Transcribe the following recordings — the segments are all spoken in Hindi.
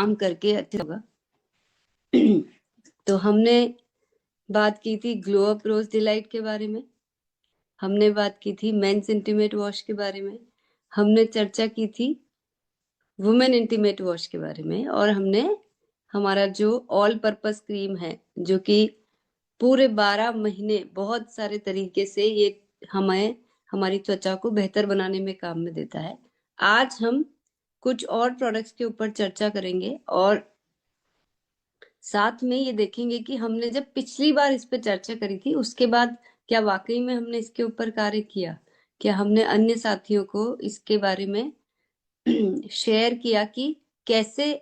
काम करके अच्छा होगा। तो हमने बात की थी ग्लो अप रोज डिलाइट के बारे में, हमने बात की थी मेंस इंटीमेट वॉश के बारे में, हमने चर्चा की थी वुमेन इंटीमेट वॉश के बारे में, और हमने हमारा जो ऑल पर्पस क्रीम है जो कि पूरे 12 महीने बहुत सारे तरीके से ये हमें हमारी त्वचा को बेहतर बनाने में काम में देता है। आज हम कुछ और प्रोडक्ट्स के ऊपर चर्चा करेंगे और साथ में ये देखेंगे कि हमने जब पिछली बार इस पे चर्चा करी थी उसके बाद क्या वाकई में हमने इसके ऊपर कार्य किया, क्या हमने अन्य साथियों को इसके बारे में शेयर किया कि कैसे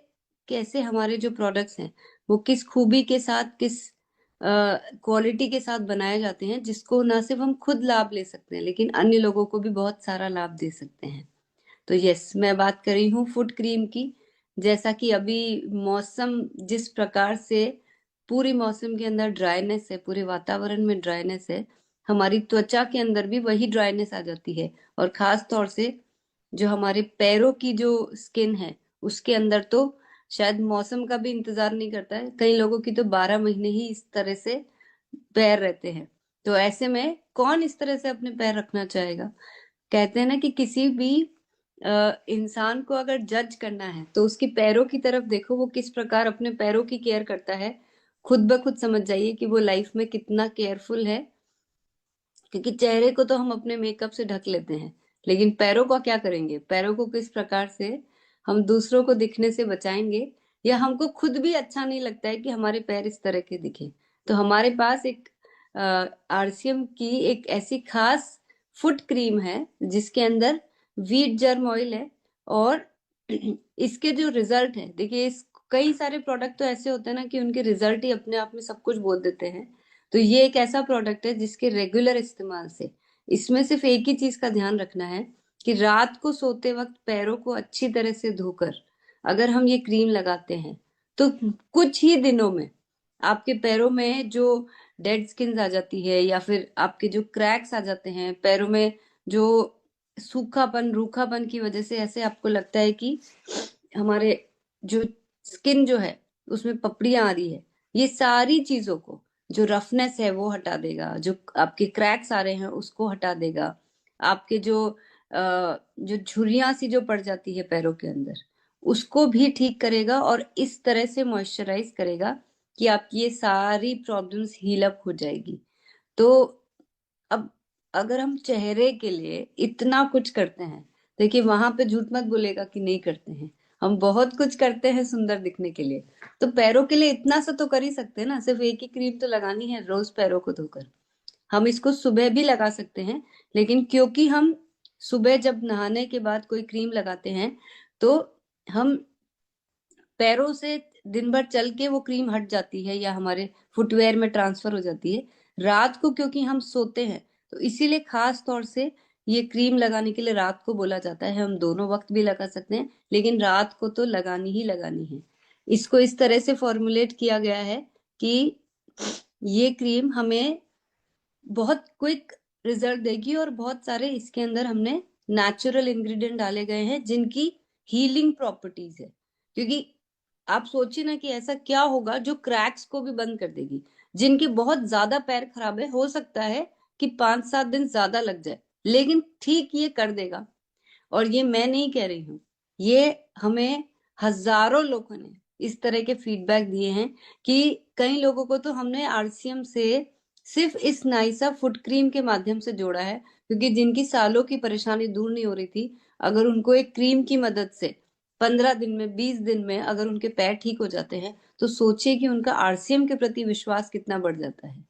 कैसे हमारे जो प्रोडक्ट्स हैं वो किस खूबी के साथ, किस क्वालिटी के साथ बनाए जाते हैं, जिसको ना सिर्फ हम खुद लाभ ले सकते हैं लेकिन अन्य लोगों को भी बहुत सारा लाभ दे सकते हैं। तो यस, मैं बात कर रही हूँ फुट क्रीम की। जैसा कि अभी मौसम जिस प्रकार से पूरी मौसम के अंदर ड्राइनेस है, पूरे वातावरण में ड्राइनेस है, हमारी त्वचा के अंदर भी वही ड्राइनेस आ जाती है। और खास तौर से जो हमारे पैरों की जो स्किन है उसके अंदर तो शायद मौसम का भी इंतजार नहीं करता है, कई लोगों की तो 12 महीने ही इस तरह से पैर रहते हैं। तो ऐसे में कौन इस तरह से अपने पैर रखना चाहेगा? कहते हैं ना कि किसी भी इंसान को अगर जज करना है तो उसकी पैरों की तरफ देखो, वो किस प्रकार अपने पैरों की केयर करता है, खुद ब खुद समझ जाइए कि वो लाइफ में कितना केयरफुल है। क्योंकि चेहरे को तो हम अपने मेकअप से ढक लेते हैं, लेकिन पैरों का क्या करेंगे? पैरों को किस प्रकार से हम दूसरों को दिखने से बचाएंगे, या हमको खुद भी अच्छा नहीं लगता है कि हमारे पैर इस तरह के दिखे। तो हमारे पास एक आरसीएम की एक ऐसी खास फुट क्रीम है जिसके अंदर वीट जर्म ऑयल है, और इसके जो रिजल्ट है, देखिए इस कई सारे प्रोडक्ट तो ऐसे होते हैं ना कि उनके रिजल्ट ही अपने आप में सब कुछ बोल देते हैं। तो ये एक ऐसा प्रोडक्ट है जिसके रेगुलर इस्तेमाल से इसमें सिर्फ एक ही चीज का ध्यान रखना है कि रात को सोते वक्त पैरों को अच्छी तरह से धोकर अगर हम ये क्रीम लगाते हैं तो कुछ ही दिनों में आपके पैरों में जो डेड स्किन आ जाती है, या फिर आपके जो क्रैक्स आ जाते हैं पैरों में, जो सूखापन रूखापन की वजह से ऐसे आपको लगता है कि हमारे जो स्किन जो है उसमें पपड़ियां आ रही है, ये सारी चीजों को, जो रफनेस है वो हटा देगा, जो आपके क्रैक्स आ रहे हैं उसको हटा देगा, आपके जो झुर्रियां सी जो पड़ जाती है पैरों के अंदर उसको भी ठीक करेगा, और इस तरह से मॉइस्चराइज करेगा कि आपकी ये सारी प्रॉब्लम्स हील अप हो जाएगी। तो अब अगर हम चेहरे के लिए इतना कुछ करते हैं, देखिए वहां पे झूठ मत बोलेगा कि नहीं करते हैं, हम बहुत कुछ करते हैं सुंदर दिखने के लिए। तो पैरों के लिए इतना सा तो कर ही सकते हैं ना, सिर्फ एक ही क्रीम तो लगानी है रोज पैरों को धोकर। हम इसको सुबह भी लगा सकते हैं, लेकिन क्योंकि हम सुबह जब नहाने के बाद कोई क्रीम लगाते हैं तो हम पैरों से दिन भर चल के वो क्रीम हट जाती है या हमारे फुटवेयर में ट्रांसफर हो जाती है। रात को क्योंकि हम सोते हैं तो इसीलिए खास तौर से ये क्रीम लगाने के लिए रात को बोला जाता है। हम दोनों वक्त भी लगा सकते हैं, लेकिन रात को तो लगानी ही लगानी है। इसको इस तरह से फॉर्मुलेट किया गया है कि ये क्रीम हमें बहुत क्विक रिजल्ट देगी, और बहुत सारे इसके अंदर हमने नेचुरल इंग्रेडिएंट डाले गए हैं जिनकी हीलिंग प्रॉपर्टीज है। क्योंकि आप सोचिए ना कि ऐसा क्या होगा जो क्रैक्स को भी बंद कर देगी। जिनके बहुत ज्यादा पैर खराब है, हो सकता है कि 5-7 दिन ज्यादा लग जाए, लेकिन ठीक ये कर देगा। और ये मैं नहीं कह रही हूँ, ये हमें हजारों लोगों ने इस तरह के फीडबैक दिए हैं कि कई लोगों को तो हमने आरसीएम से सिर्फ इस नाइसा फुट क्रीम के माध्यम से जोड़ा है, क्योंकि जिनकी सालों की परेशानी दूर नहीं हो रही थी, अगर उनको एक क्रीम की मदद से 15 दिन में 20 दिन में अगर उनके पैर ठीक हो जाते हैं तो सोचिए कि उनका आरसीएम के प्रति विश्वास कितना बढ़ जाता है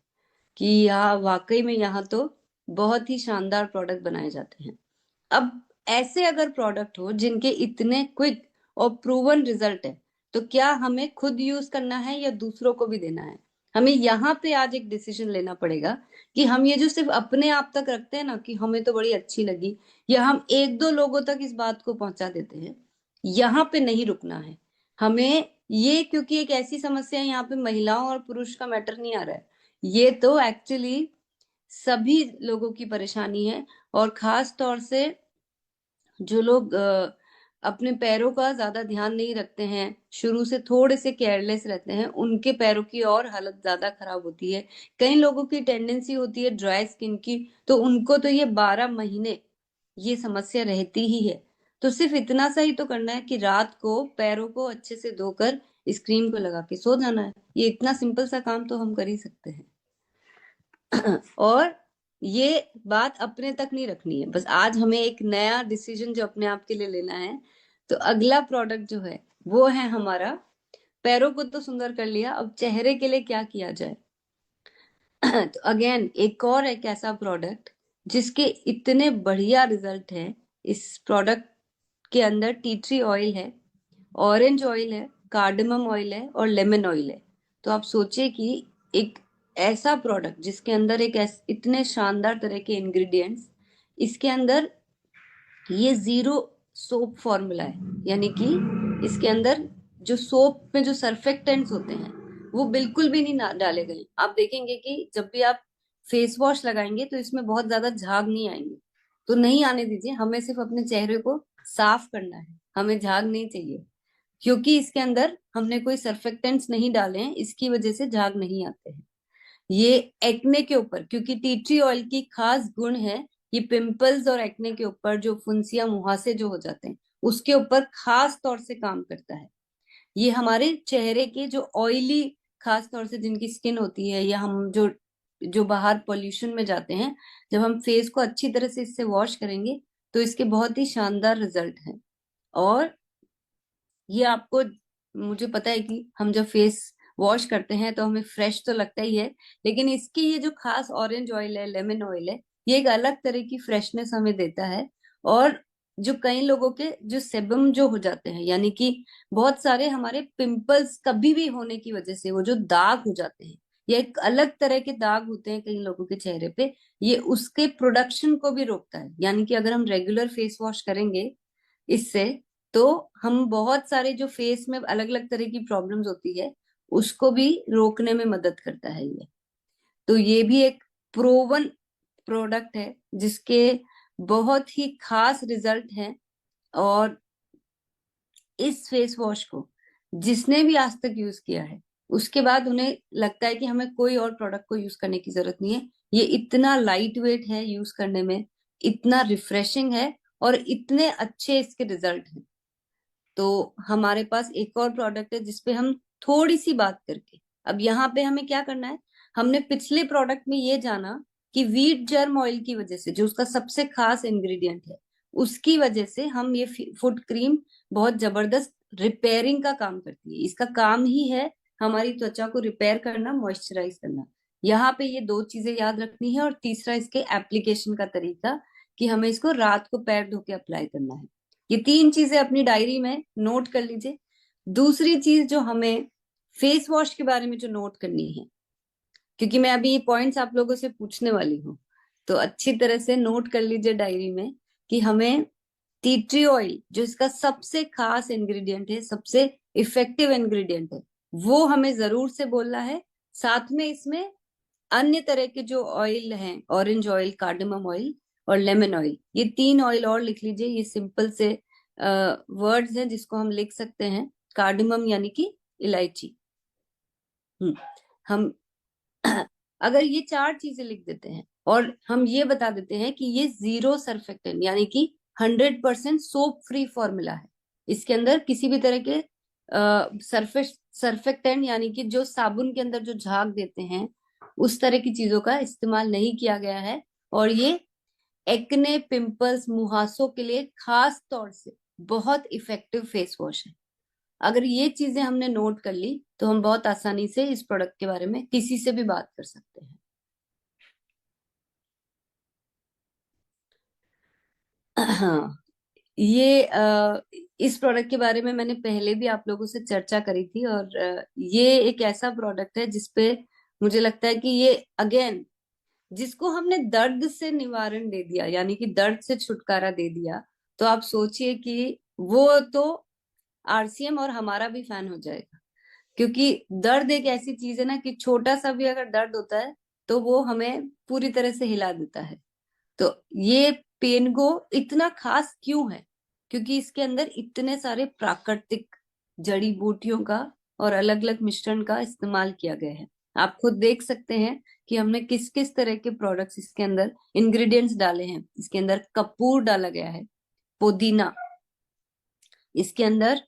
कि यहाँ वाकई में यहाँ तो बहुत ही शानदार प्रोडक्ट बनाए जाते हैं। अब ऐसे अगर प्रोडक्ट हो जिनके इतने क्विक और प्रूवन रिजल्ट है, तो क्या हमें खुद यूज करना है या दूसरों को भी देना है? हमें यहाँ पे आज एक डिसीजन लेना पड़ेगा कि हम ये जो सिर्फ अपने आप तक रखते हैं ना कि हमें तो बड़ी अच्छी लगी, या हम 1-2 लोगों तक इस बात को पहुंचा देते हैं, यहाँ पे नहीं रुकना है हमें। ये क्योंकि एक ऐसी समस्या है, यहाँ पे महिलाओं और पुरुष का मैटर नहीं आ रहा है, ये तो एक्चुअली सभी लोगों की परेशानी है। और खास तौर से जो लोग अपने पैरों का ज्यादा ध्यान नहीं रखते हैं, शुरू से थोड़े से केयरलेस रहते हैं, उनके पैरों की और हालत ज्यादा खराब होती है। कई लोगों की टेंडेंसी होती है ड्राई स्किन की, तो उनको तो ये 12 महीने ये समस्या रहती ही है। तो सिर्फ इतना सा ही तो करना है कि रात को पैरों को अच्छे से धोकर इस क्रीम को लगा के सो जाना है। ये इतना सिंपल सा काम तो हम कर ही सकते हैं। और ये बात अपने तक नहीं रखनी है, बस आज हमें एक नया डिसीजन जो अपने आप के लिए लेना है। तो अगला प्रोडक्ट जो है वो है हमारा, पैरों को तो सुंदर कर लिया, अब चेहरे के लिए क्या किया जाए। तो अगेन एक और एक ऐसा प्रोडक्ट जिसके इतने बढ़िया रिजल्ट है। इस प्रोडक्ट के अंदर टी ट्री ऑयल है, ऑरेंज ऑयल है, कार्डमम ऑयल है और लेमन ऑयल है। तो आप सोचिए कि एक ऐसा प्रोडक्ट जिसके अंदर इतने शानदार तरह के इंग्रेडिएंट्स, इसके अंदर ये जीरो सोप फॉर्मूला है, यानी कि इसके अंदर जो सोप में जो सर्फेक्टेंट्स होते हैं वो बिल्कुल भी नहीं डाले गए। आप देखेंगे कि जब भी आप फेस वॉश लगाएंगे तो इसमें बहुत ज्यादा झाग नहीं आएंगे, तो नहीं आने दीजिए। हमें सिर्फ अपने चेहरे को साफ करना है, हमें झाग नहीं चाहिए, क्योंकि इसके अंदर हमने कोई सर्फेक्टेंट्स नहीं डाले हैं, इसकी वजह से झाग नहीं आते हैं। ये एक्ने के ऊपर, क्योंकि टी ट्री ऑयल की खास गुण है, ये पिंपल्स और एक्ने के ऊपर जो फुंसिया मुहासे जो हो जाते हैं उसके ऊपर खास तौर से काम करता है। ये हमारे चेहरे के जो ऑयली, खास तौर से जिनकी स्किन होती है, या हम जो जो बाहर पोल्यूशन में जाते हैं, जब हम फेस को अच्छी तरह से इससे वॉश करेंगे तो इसके बहुत ही शानदार रिजल्ट हैं। और ये आपको, मुझे पता है कि हम जब फेस वॉश करते हैं तो हमें फ्रेश तो लगता ही है, लेकिन इसकी ये जो खास ऑरेंज ऑयल है, लेमन ऑयल है, ये एक अलग तरह की फ्रेशनेस हमें देता है। और जो कई लोगों के जो सेबम जो हो जाते हैं, यानी कि बहुत सारे हमारे पिंपल्स कभी भी होने की वजह से वो जो दाग हो जाते हैं, या एक अलग तरह के दाग होते हैं कई लोगों के चेहरे पे, ये उसके प्रोडक्शन को भी रोकता है। यानी कि अगर हम रेगुलर फेस वॉश करेंगे इससे, तो हम बहुत सारे जो फेस में अलग अलग तरह की प्रॉब्लम्स होती है उसको भी रोकने में मदद करता है ये। तो ये भी एक प्रोवन प्रोडक्ट है जिसके बहुत ही खास रिजल्ट हैं। और इस फेस वॉश को जिसने भी आज तक यूज किया है उसके बाद उन्हें लगता है कि हमें कोई और प्रोडक्ट को यूज करने की जरूरत नहीं है। ये इतना लाइट वेट है यूज करने में, इतना रिफ्रेशिंग है और इतने अच्छे इसके रिजल्ट हैं। तो हमारे पास एक और प्रोडक्ट है जिसपे हम थोड़ी सी बात करके, अब यहाँ पे हमें क्या करना है। हमने पिछले प्रोडक्ट में ये जाना कि वीट जर्म ऑयल की वजह से, जो उसका सबसे खास इंग्रेडिएंट है, उसकी वजह से हम ये फुट क्रीम बहुत जबरदस्त रिपेयरिंग का काम करती है। इसका काम ही है हमारी त्वचा को रिपेयर करना, मॉइस्चराइज करना। यहाँ पे ये दो चीजें याद रखनी है, और तीसरा इसके एप्लीकेशन का तरीका, कि हमें इसको रात को पैर धो के अप्लाई करना है। ये तीन चीजें अपनी डायरी में नोट कर लीजिए। दूसरी चीज जो हमें फेस वॉश के बारे में जो नोट करनी है, क्योंकि मैं अभी ये पॉइंट्स आप लोगों से पूछने वाली हूँ, तो अच्छी तरह से नोट कर लीजिए डायरी में कि हमें टी ट्री ऑयल, जो इसका सबसे खास इंग्रेडिएंट है, सबसे इफेक्टिव इंग्रेडिएंट है, वो हमें जरूर से बोलना है। साथ में इसमें अन्य तरह के जो ऑयल हैं, ऑरेंज ऑयल, कार्डमम ऑयल और लेमन ऑयल, ये तीन ऑयल और लिख लीजिए। ये सिंपल से वर्ड्स हैं जिसको हम लिख सकते हैं। कार्डमम यानी कि इलायची। हम अगर ये चार चीजें लिख देते हैं और हम ये बता देते हैं कि ये जीरो सर्फेक्टेंट यानी कि 100% सोप फ्री फॉर्मूला है, इसके अंदर किसी भी तरह के सर्फेक्टेंट यानी कि जो साबुन के अंदर जो झाग देते हैं उस तरह की चीजों का इस्तेमाल नहीं किया गया है, और ये एक्ने, पिंपल्स, मुहासों के लिए खास तौर से बहुत इफेक्टिव फेस वॉश है। अगर ये चीजें हमने नोट कर ली तो हम बहुत आसानी से इस प्रोडक्ट के बारे में किसी से भी बात कर सकते हैं। हाँ, ये इस प्रोडक्ट के बारे में मैंने पहले भी आप लोगों से चर्चा करी थी, और ये एक ऐसा प्रोडक्ट है जिसपे मुझे लगता है कि ये अगेन, जिसको हमने दर्द से निवारण दे दिया, यानी कि दर्द से छुटकारा दे दिया, तो आप सोचिए कि वो तो आरसीएम और हमारा भी फैन हो जाएगा। क्योंकि दर्द एक ऐसी चीज है ना कि छोटा सा भी अगर दर्द होता है तो वो हमें पूरी तरह से हिला देता है। तो ये पेन गो इतना खास क्यों है? क्योंकि इसके अंदर इतने सारे प्राकृतिक जड़ी बूटियों का और अलग अलग मिश्रण का इस्तेमाल किया गया है। आप खुद देख सकते हैं कि हमने किस किस तरह के प्रोडक्ट्स इसके अंदर इंग्रेडिएंट्स डाले हैं। इसके अंदर कपूर डाला गया है, पुदीना, इसके अंदर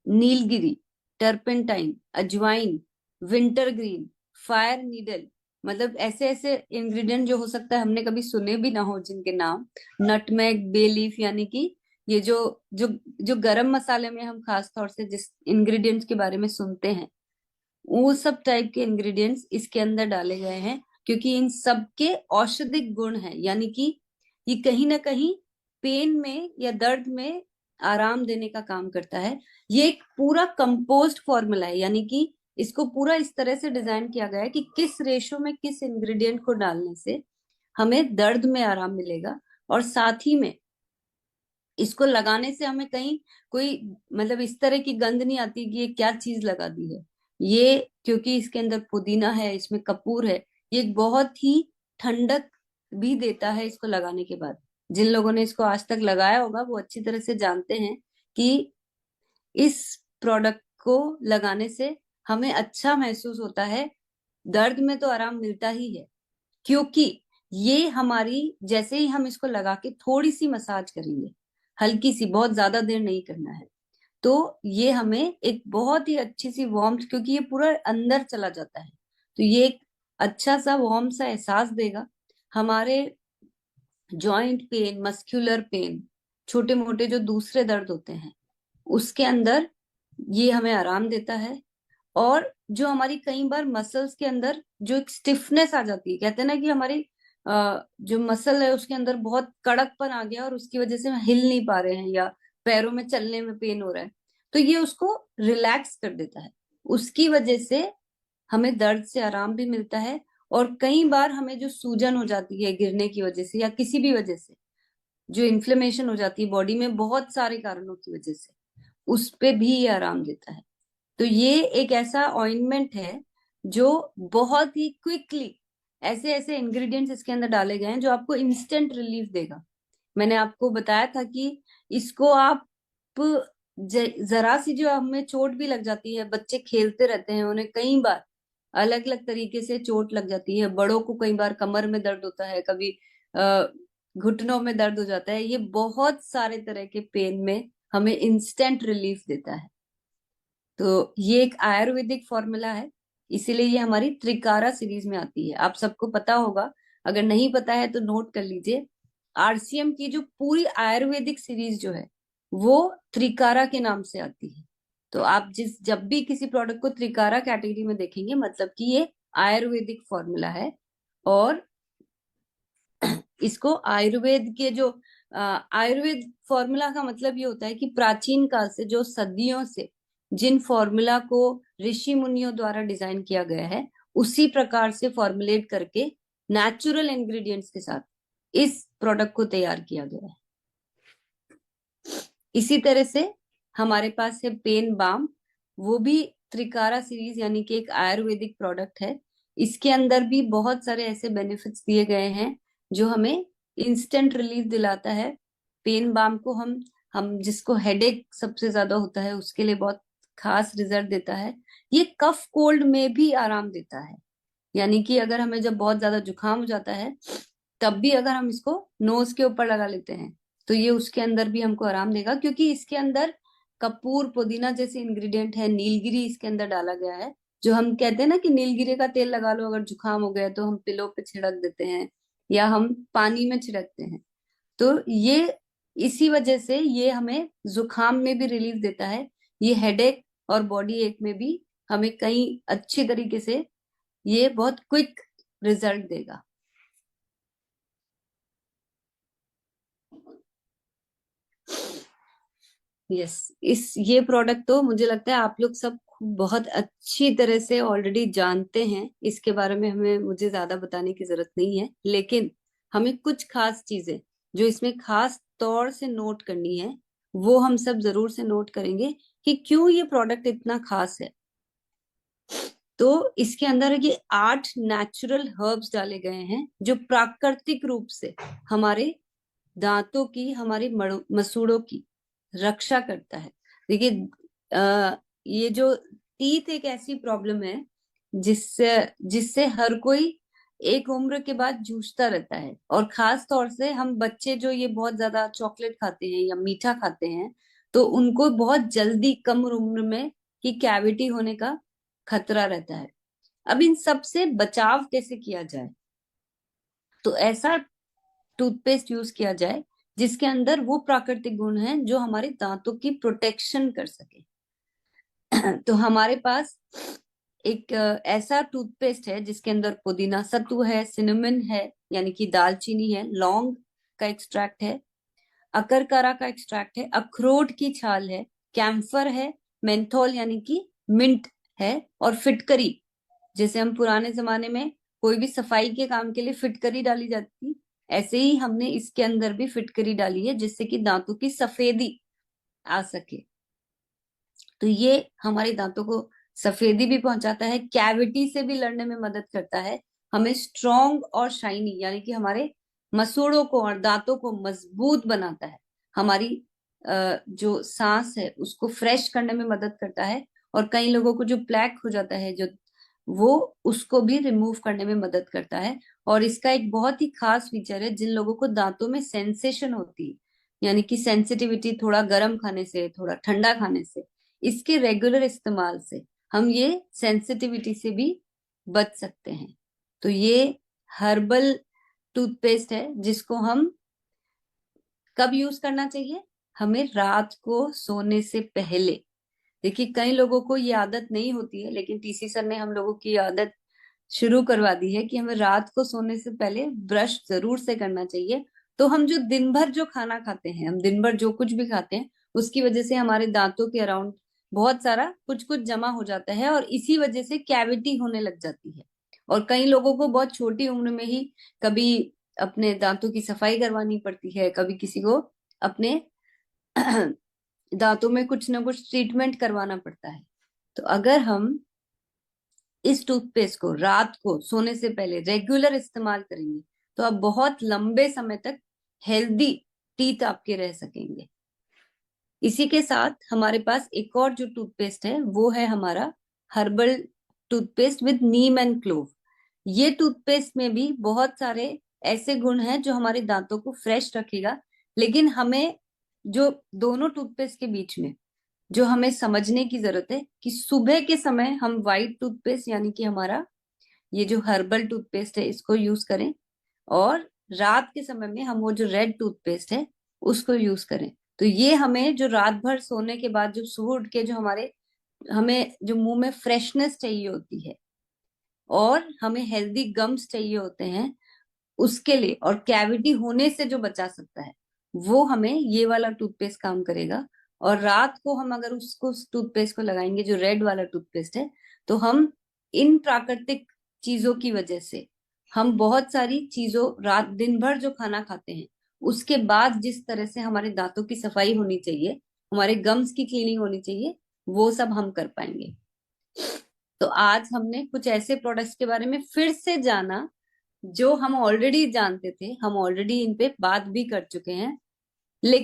नीलगिरी, टर्पेंटाइन, अजवाइन, विंटर ग्रीन, फायर नीडल, मतलब ऐसे ऐसे इंग्रेडिएंट जो हो सकता है हमने कभी सुने भी ना हो जिनके नाम, नटमेग, बे लीफ, यानी कि ये जो जो जो गरम मसाले में हम खास तौर से जिस इंग्रेडिएंट्स के बारे में सुनते हैं, वो सब टाइप के इंग्रेडिएंट्स इसके अंदर डाले गए हैं, क्योंकि इन सब के औषधिक गुण हैं, यानी कि ये कहीं ना कहीं पेन में या दर्द में आराम देने का काम करता है। ये एक पूरा कंपोज्ड फॉर्मूला है, यानी कि इसको पूरा इस तरह से डिजाइन किया गया है कि किस रेशो में किस इंग्रेडिएंट को डालने से हमें दर्द में आराम मिलेगा, और साथ ही में इसको लगाने से हमें कहीं कोई मतलब इस तरह की गंध नहीं आती कि ये क्या चीज लगा दी है। ये क्योंकि इसके अंदर पुदीना है, इसमें कपूर है, ये एक बहुत ही ठंडक भी देता है इसको लगाने के बाद। जिन लोगों ने इसको आज तक लगाया होगा वो अच्छी तरह से जानते हैं कि इस प्रोडक्ट को लगाने से हमें अच्छा महसूस होता है, दर्द में तो आराम मिलता ही है, क्योंकि ये हमारी, जैसे ही हम इसको लगा के थोड़ी सी मसाज करेंगे, हल्की सी, बहुत ज्यादा देर नहीं करना है, तो ये हमें एक बहुत ही अच्छी सी वार्मथ, क्योंकि ये पूरा अंदर चला जाता है, तो ये एक अच्छा सा वार्म सा एहसास देगा। हमारे जॉइंट पेन, मस्कुलर पेन, छोटे मोटे जो दूसरे दर्द होते हैं, उसके अंदर ये हमें आराम देता है। और जो हमारी कई बार मसल्स के अंदर जो एक स्टिफनेस आ जाती है, कहते हैं ना कि हमारी जो मसल है उसके अंदर बहुत कड़कपन आ गया और उसकी वजह से हम हिल नहीं पा रहे हैं या पैरों में चलने में पेन हो रहा है, तो ये उसको रिलैक्स कर देता है। उसकी वजह से हमें दर्द से आराम भी मिलता है, और कई बार हमें जो सूजन हो जाती है गिरने की वजह से या किसी भी वजह से, जो इन्फ्लेमेशन हो जाती है बॉडी में बहुत सारे कारणों की वजह से, उस पे भी ये आराम देता है। तो ये एक ऐसा ऑइंटमेंट है जो बहुत ही क्विकली, ऐसे ऐसे इंग्रेडिएंट्स इसके अंदर डाले गए हैं जो आपको इंस्टेंट रिलीफ देगा। मैंने आपको बताया था कि इसको आप जरा सी जो हमें चोट भी लग जाती है, बच्चे खेलते रहते हैं, उन्हें कई बार अलग अलग तरीके से चोट लग जाती है, बड़ों को कई बार कमर में दर्द होता है, कभी घुटनों में दर्द हो जाता है, ये बहुत सारे तरह के पेन में हमें इंस्टेंट रिलीफ देता है। तो ये एक आयुर्वेदिक फॉर्मूला है, इसीलिए ये हमारी त्रिकारा सीरीज में आती है। आप सबको पता होगा, अगर नहीं पता है तो नोट कर लीजिए। आरसीएम की जो पूरी आयुर्वेदिक सीरीज जो है वो त्रिकारा के नाम से आती है। तो आप जब भी किसी प्रोडक्ट को त्रिकारा कैटेगरी में देखेंगे, मतलब कि ये आयुर्वेदिक फॉर्मूला है। और इसको आयुर्वेद के जो आयुर्वेद फॉर्मूला का मतलब ये होता है कि प्राचीन काल से, जो सदियों से जिन फॉर्मूला को ऋषि मुनियों द्वारा डिजाइन किया गया है, उसी प्रकार से फॉर्मुलेट करके नेचुरल इंग्रेडिएंट्स के साथ इस प्रोडक्ट को तैयार किया गया है। इसी तरह से हमारे पास है पेन बाम, वो भी त्रिकारा सीरीज यानी कि एक आयुर्वेदिक प्रोडक्ट है। इसके अंदर भी बहुत सारे ऐसे बेनिफिट्स दिए गए हैं जो हमें इंस्टेंट रिलीफ दिलाता है। पेन बाम को हम जिसको हेडेक सबसे ज्यादा होता है उसके लिए बहुत खास रिजल्ट देता है। ये कफ कोल्ड में भी आराम देता है, यानी कि अगर हमें जब बहुत ज्यादा जुकाम हो जाता है तब भी अगर हम इसको नोज के ऊपर लगा लेते हैं तो ये उसके अंदर भी हमको आराम देगा, क्योंकि इसके अंदर कपूर, पुदीना जैसे इंग्रेडिएंट है, नीलगिरी इसके अंदर डाला गया है। जो हम कहते हैं ना कि नीलगिरी का तेल लगा लो अगर जुकाम हो गया, तो हम पिलो पे छिड़क देते हैं या हम पानी में छिड़कते हैं। तो ये इसी वजह से ये हमें जुकाम में भी रिलीफ देता है, ये हेडेक और बॉडी एक में भी हमें कई अच्छी तरीके से ये बहुत क्विक रिजल्ट देगा। यस, इस ये प्रोडक्ट तो मुझे लगता है आप लोग सब बहुत अच्छी तरह से ऑलरेडी जानते हैं, इसके बारे में हमें मुझे ज्यादा बताने की जरूरत नहीं है। लेकिन हमें कुछ खास चीजें जो इसमें खास तौर से नोट करनी है वो हम सब जरूर से नोट करेंगे कि क्यों ये प्रोडक्ट इतना खास है। तो इसके अंदर ये 8 नेचुरल हर्ब्स डाले गए हैं जो प्राकृतिक रूप से हमारे दांतों की, हमारी मसूड़ों की रक्षा करता है। देखिए ये जो टीथ एक ऐसी प्रॉब्लम है जिससे जिससे हर कोई एक उम्र के बाद जूझता रहता है, और खास तौर से हम बच्चे जो ये बहुत ज्यादा चॉकलेट खाते हैं या मीठा खाते हैं, तो उनको बहुत जल्दी कम उम्र में ही कैविटी होने का खतरा रहता है। अब इन सब से बचाव कैसे किया जाए? तो ऐसा टूथपेस्ट यूज किया जाए जिसके अंदर वो प्राकृतिक गुण हैं जो हमारे दांतों की प्रोटेक्शन कर सके। तो हमारे पास एक ऐसा टूथपेस्ट है जिसके अंदर पुदीना सत्तू है, सिनेमन है यानी कि दालचीनी है, लौंग का एक्सट्रैक्ट है, अकरकरा का एक्सट्रैक्ट है, अखरोट की छाल है, कैम्फर है, मेंथोल यानी कि मिंट है, और फिटकरी। जैसे हम पुराने जमाने में कोई भी सफाई के काम के लिए फिटकरी डाली जाती थी, ऐसे ही हमने इसके अंदर भी फिटकरी डाली है जिससे कि दांतों की सफेदी आ सके। तो ये हमारे दांतों को सफेदी भी पहुंचाता है, कैविटी से भी लड़ने में मदद करता है, हमें स्ट्रॉन्ग और शाइनी यानी कि हमारे मसूड़ों को और दांतों को मजबूत बनाता है, हमारी जो सांस है उसको फ्रेश करने में मदद करता है, और कई लोगों को जो प्लैक हो जाता है जो वो उसको भी रिमूव करने में मदद करता है। और इसका एक बहुत ही खास फीचर है, जिन लोगों को दांतों में सेंसेशन होती है यानी कि सेंसिटिविटी, थोड़ा गर्म खाने से थोड़ा ठंडा खाने से, इसके रेगुलर इस्तेमाल से हम ये सेंसिटिविटी से भी बच सकते हैं। तो ये हर्बल टूथपेस्ट है जिसको हम कब यूज करना चाहिए? हमें रात को सोने से पहले। देखिए कई लोगों को ये आदत नहीं होती है, लेकिन टीसी सर ने हम लोगों की आदत शुरू करवा दी है कि हमें रात को सोने से पहले ब्रश जरूर से करना चाहिए। तो हम जो दिन भर जो खाना खाते हैं, हम दिन भर जो कुछ भी खाते हैं, उसकी वजह से हमारे दांतों के अराउंड बहुत सारा कुछ कुछ जमा हो जाता है, और इसी वजह से कैविटी होने लग जाती है। और कई लोगों को बहुत छोटी उम्र में ही कभी अपने दांतों की सफाई करवानी पड़ती है, कभी किसी को अपने दांतों में कुछ ना कुछ ट्रीटमेंट करवाना पड़ता है। तो अगर हम इस टूथपेस्ट को रात को सोने से पहले रेगुलर इस्तेमाल करेंगे तो आप बहुत लंबे समय तक हेल्दी टीथ आपके रह सकेंगे। इसी के साथ हमारे पास एक और जो टूथपेस्ट है वो है हमारा herbal toothpaste with Neem and clove. ये टूथपेस्ट में भी बहुत सारे ऐसे गुण हैं जो हमारे दांतों को फ्रेश रखेगा, लेकिन हमें जो दोनों टूथपेस्ट के बीच में जो हमें समझने की जरूरत है कि सुबह के समय हम व्हाइट टूथपेस्ट यानी कि हमारा ये जो हर्बल टूथपेस्ट है इसको यूज करें, और रात के समय में हम वो जो रेड टूथपेस्ट है उसको यूज करें। तो ये हमें जो रात भर सोने के बाद जो सुबह उठ के जो हमें जो मुंह में फ्रेशनेस चाहिए होती है और हमें हेल्दी गम्स चाहिए होते हैं उसके लिए, और कैविटी होने से जो बचा सकता है, वो हमें ये वाला टूथपेस्ट काम करेगा। और रात को हम अगर उसको उस टूथपेस्ट को लगाएंगे जो रेड वाला टूथपेस्ट है, तो हम इन प्राकृतिक चीजों की वजह से हम बहुत सारी चीजों रात दिन भर जो खाना खाते हैं उसके बाद जिस तरह से हमारे दांतों की सफाई होनी चाहिए, हमारे गम्स की क्लीनिंग होनी चाहिए, वो सब हम कर पाएंगे। तो आज हमने कुछ ऐसे प्रोडक्ट्स के बारे में फिर से जाना जो हम ऑलरेडी जानते थे, हम ऑलरेडी इन पे बात भी कर चुके हैं, लेकिन